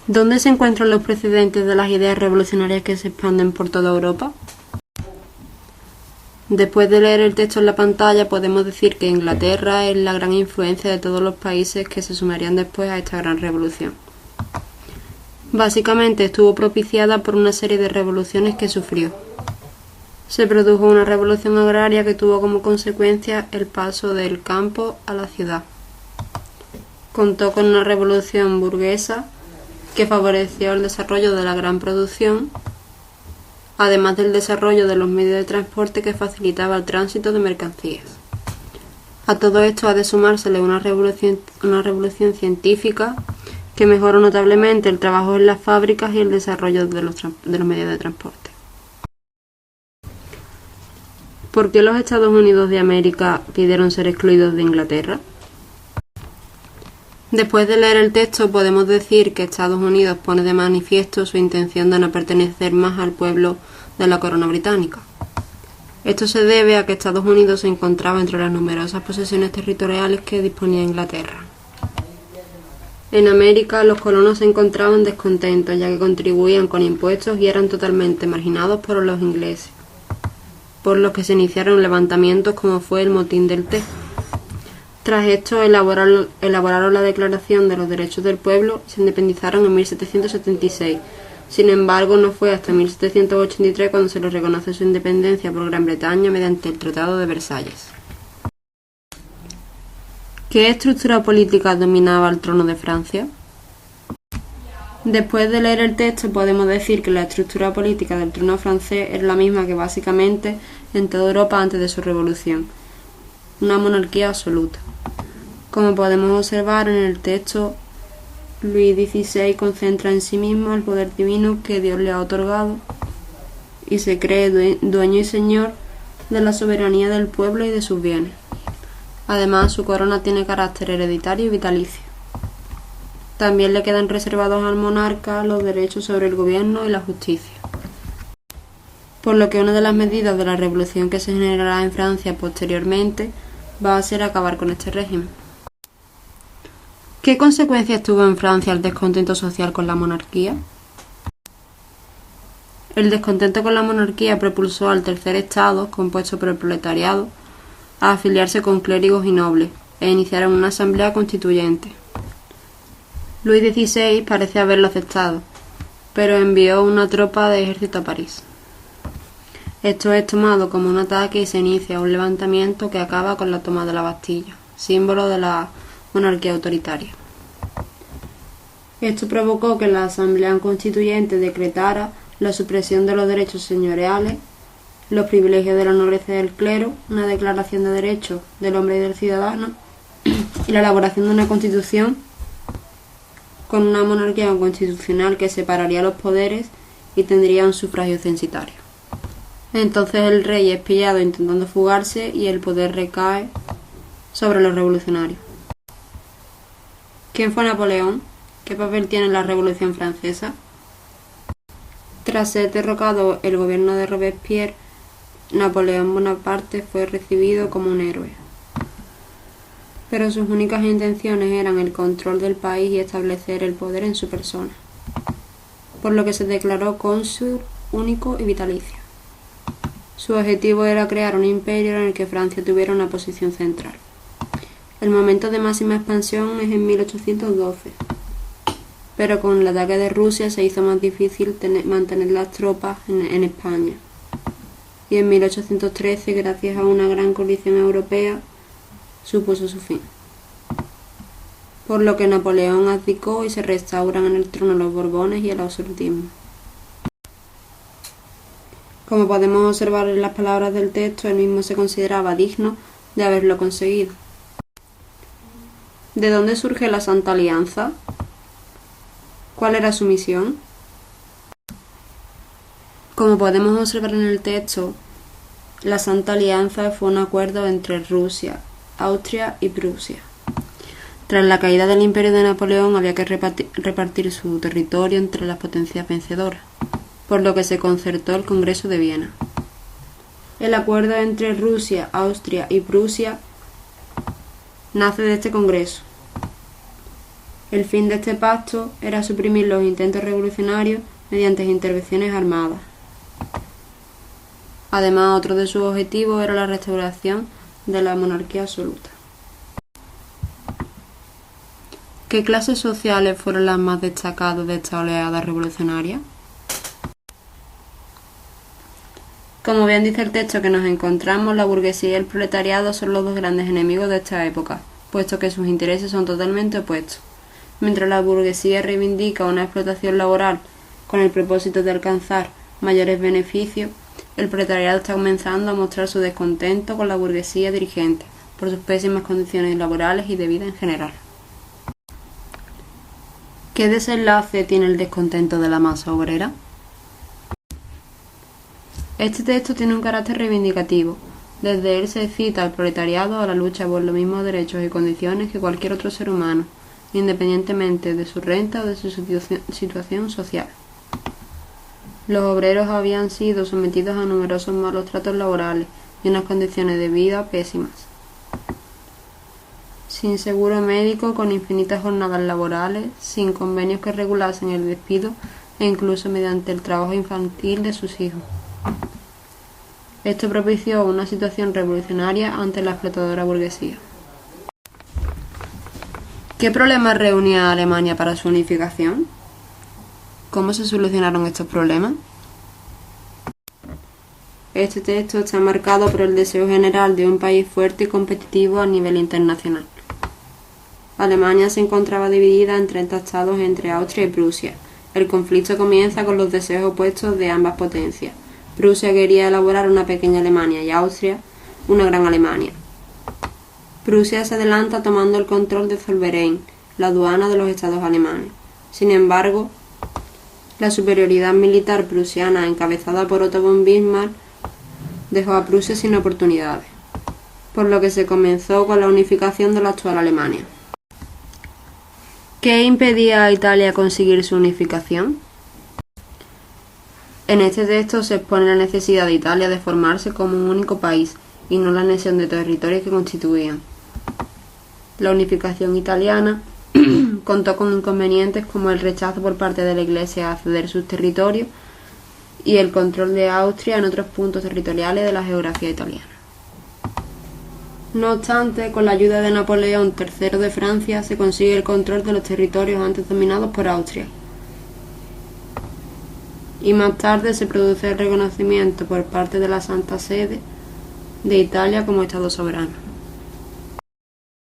¿Dónde se encuentran los precedentes de las ideas revolucionarias que se expanden por toda Europa? Después de leer el texto en la pantalla, podemos decir que Inglaterra es la gran influencia de todos los países que se sumarían después a esta gran revolución. Básicamente estuvo propiciada por una serie de revoluciones que sufrió. Se produjo una revolución agraria que tuvo como consecuencia el paso del campo a la ciudad. Contó con una revolución burguesa que favoreció el desarrollo de la gran producción, además del desarrollo de los medios de transporte que facilitaba el tránsito de mercancías. A todo esto ha de sumársele una revolución científica que mejoró notablemente el trabajo en las fábricas y el desarrollo de los medios de transporte. ¿Por qué los Estados Unidos de América pidieron ser excluidos de Inglaterra? Después de leer el texto podemos decir que Estados Unidos pone de manifiesto su intención de no pertenecer más al pueblo de la corona británica. Esto se debe a que Estados Unidos se encontraba entre las numerosas posesiones territoriales que disponía Inglaterra. En América los colonos se encontraban descontentos ya que contribuían con impuestos y eran totalmente marginados por los ingleses, por los que se iniciaron levantamientos como fue el Motín del Té. Tras esto elaboraron la Declaración de los Derechos del Pueblo y se independizaron en 1776. Sin embargo, no fue hasta 1783 cuando se les reconoce su independencia por Gran Bretaña mediante el Tratado de Versalles. ¿Qué estructura política dominaba el trono de Francia? Después de leer el texto podemos decir que la estructura política del trono francés era la misma que básicamente en toda Europa antes de su revolución, una monarquía absoluta. Como podemos observar en el texto, Luis XVI concentra en sí mismo el poder divino que Dios le ha otorgado y se cree dueño y señor de la soberanía del pueblo y de sus bienes. Además, su corona tiene carácter hereditario y vitalicio. También le quedan reservados al monarca los derechos sobre el gobierno y la justicia. Por lo que una de las medidas de la revolución que se generará en Francia posteriormente va a ser acabar con este régimen. ¿Qué consecuencias tuvo en Francia el descontento social con la monarquía? El descontento con la monarquía propulsó al tercer estado, compuesto por el proletariado, a afiliarse con clérigos y nobles e iniciaron una asamblea constituyente. Luis XVI parece haberlo aceptado, pero envió una tropa de ejército a París. Esto es tomado como un ataque y se inicia un levantamiento que acaba con la toma de la Bastilla, símbolo de la monarquía autoritaria. Esto provocó que la Asamblea Constituyente decretara la supresión de los derechos señoriales, los privilegios de la nobleza y del clero, una declaración de derechos del hombre y del ciudadano y la elaboración de una constitución con una monarquía constitucional que separaría los poderes y tendría un sufragio censitario. Entonces el rey es pillado intentando fugarse y el poder recae sobre los revolucionarios. ¿Quién fue Napoleón? ¿Qué papel tiene en la Revolución Francesa? Tras ser derrocado el gobierno de Robespierre, Napoleón Bonaparte fue recibido como un héroe. Pero sus únicas intenciones eran el control del país y establecer el poder en su persona, por lo que se declaró cónsul único y vitalicio. Su objetivo era crear un imperio en el que Francia tuviera una posición central. El momento de máxima expansión es en 1812, pero con el ataque de Rusia se hizo más difícil mantener las tropas en España. Y en 1813, gracias a una gran coalición europea, supuso su fin. Por lo que Napoleón abdicó y se restauran en el trono los Borbones y el absolutismo. Como podemos observar en las palabras del texto, él mismo se consideraba digno de haberlo conseguido. ¿De dónde surge la Santa Alianza? ¿Cuál era su misión? Como podemos observar en el texto, la Santa Alianza fue un acuerdo entre Rusia, Austria y Prusia. Tras la caída del imperio de Napoleón había que repartir su territorio entre las potencias vencedoras, por lo que se concertó el Congreso de Viena. El acuerdo entre Rusia, Austria y Prusia nace de este congreso. El fin de este pacto era suprimir los intentos revolucionarios mediante intervenciones armadas. Además, otro de sus objetivos era la restauración de la monarquía absoluta. ¿Qué clases sociales fueron las más destacadas de esta oleada revolucionaria? Como bien dice el texto que nos encontramos, la burguesía y el proletariado son los dos grandes enemigos de esta época, puesto que sus intereses son totalmente opuestos. Mientras la burguesía reivindica una explotación laboral con el propósito de alcanzar mayores beneficios, el proletariado está comenzando a mostrar su descontento con la burguesía dirigente por sus pésimas condiciones laborales y de vida en general. ¿Qué desenlace tiene el descontento de la masa obrera? Este texto tiene un carácter reivindicativo. Desde él se cita al proletariado a la lucha por los mismos derechos y condiciones que cualquier otro ser humano, independientemente de su renta o de su situación social. Los obreros habían sido sometidos a numerosos malos tratos laborales y unas condiciones de vida pésimas. Sin seguro médico, con infinitas jornadas laborales, sin convenios que regulasen el despido e incluso mediante el trabajo infantil de sus hijos. Esto propició una situación revolucionaria ante la explotadora burguesía. ¿Qué problemas reunía a Alemania para su unificación? ¿Cómo se solucionaron estos problemas? Este texto está marcado por el deseo general de un país fuerte y competitivo a nivel internacional. Alemania se encontraba dividida en 30 estados entre Austria y Prusia. El conflicto comienza con los deseos opuestos de ambas potencias. Prusia quería elaborar una pequeña Alemania y Austria una gran Alemania. Prusia se adelanta tomando el control de Zollverein, la aduana de los estados alemanes. Sin embargo, la superioridad militar prusiana encabezada por Otto von Bismarck dejó a Prusia sin oportunidades, por lo que se comenzó con la unificación de la actual Alemania. ¿Qué impedía a Italia conseguir su unificación? En este texto se expone la necesidad de Italia de formarse como un único país y no la anexión de territorios que constituían. La unificación italiana contó con inconvenientes como el rechazo por parte de la Iglesia a ceder sus territorios y el control de Austria en otros puntos territoriales de la geografía italiana. No obstante, con la ayuda de Napoleón III de Francia se consigue el control de los territorios antes dominados por Austria. Y más tarde se produce el reconocimiento por parte de la Santa Sede de Italia como Estado soberano.